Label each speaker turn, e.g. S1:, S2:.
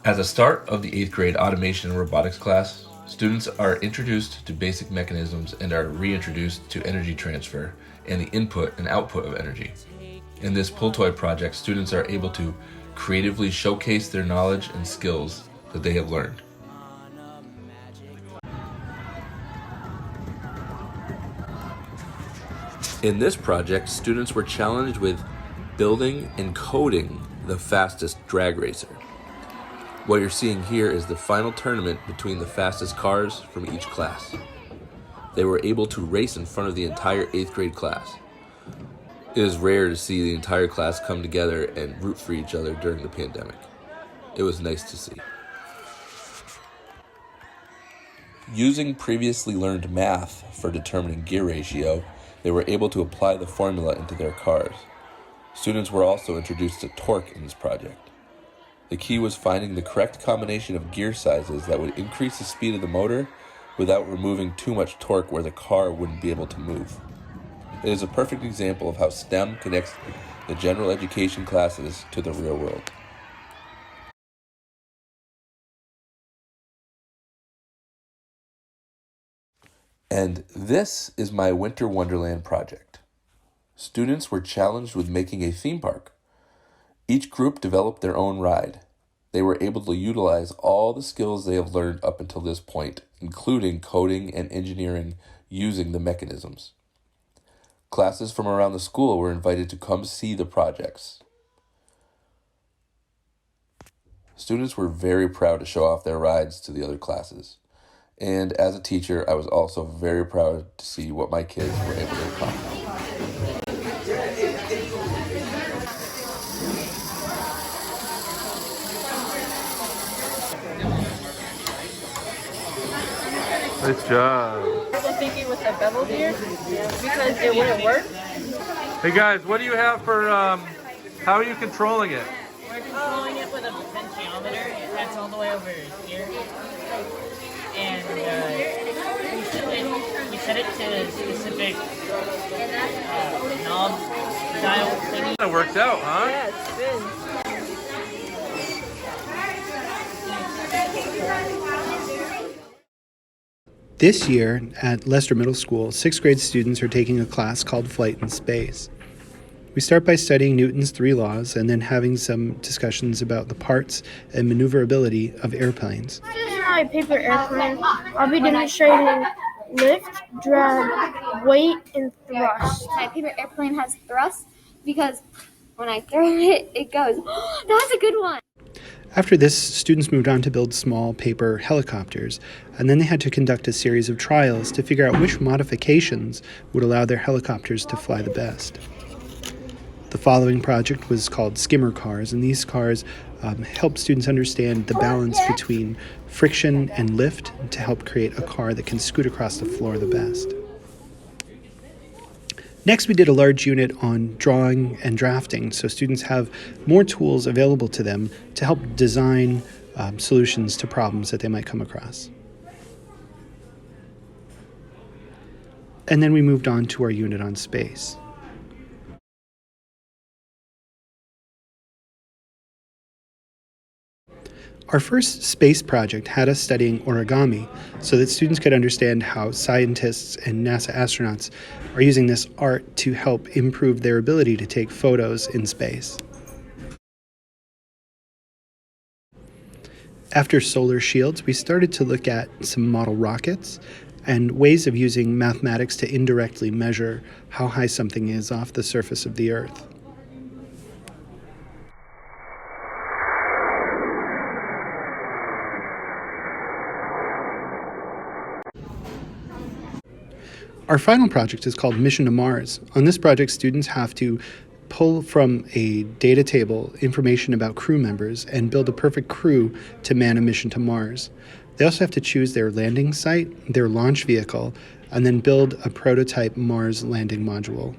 S1: At the start of the 8th grade automation and robotics class, students are introduced to basic mechanisms and are reintroduced to energy transfer and the input and output of energy. In this pull toy project, students are able to creatively showcase their knowledge and skills that they have learned. In this project, students were challenged with building and coding the fastest drag racer. What you're seeing here is the final tournament between the fastest cars from each class. They were able to race in front of the entire 8th grade class. It is rare to see the entire class come together and root for each other during the pandemic. It was nice to see. Using previously learned math for determining gear ratio, they were able to apply the formula into their cars. Students were also introduced to torque in this project. The key was finding the correct combination of gear sizes that would increase the speed of the motor without removing too much torque where the car wouldn't be able to move. It is a perfect example of how STEM connects the general education classes to the real world. And this is my Winter Wonderland project. Students were challenged with making a theme park. Each group developed their own ride. They were able to utilize all the skills they have learned up until this point, including coding and engineering using the mechanisms. Classes from around the school were invited to come see the projects. Students were very proud to show off their rides to the other classes. And as a teacher, I was also very proud to see what my kids were able to accomplish.
S2: Nice job.
S3: I was thinking with the bevel here because it wouldn't work.
S2: Hey guys, what do you have for, how are you controlling it?
S3: We're controlling it with a potentiometer. That's all the way over here. And we set it to a specific knob dial thingy.
S2: That worked out, huh?
S3: Yeah, it's good.
S4: This year at Leicester Middle School, 6th grade students are taking a class called Flight in Space. We start by studying Newton's 3 laws and then having some discussions about the parts and maneuverability of airplanes.
S5: This is my paper airplane. I'll be demonstrating lift, drag, weight, and thrust.
S6: My paper airplane has thrust because when I throw it, it goes, oh, that's a good one.
S4: After this, students moved on to build small paper helicopters, and then they had to conduct a series of trials to figure out which modifications would allow their helicopters to fly the best. The following project was called Skimmer Cars, and these cars help students understand the balance between friction and lift to help create a car that can scoot across the floor the best. Next, we did a large unit on drawing and drafting, so students have more tools available to them to help design solutions to problems that they might come across. And then we moved on to our unit on space. Our first space project had us studying origami so that students could understand how scientists and NASA astronauts are using this art to help improve their ability to take photos in space. After solar shields, we started to look at some model rockets and ways of using mathematics to indirectly measure how high something is off the surface of the Earth. Our final project is called Mission to Mars. On this project, students have to pull from a data table information about crew members and build a perfect crew to man a mission to Mars. They also have to choose their landing site, their launch vehicle, and then build a prototype Mars landing module.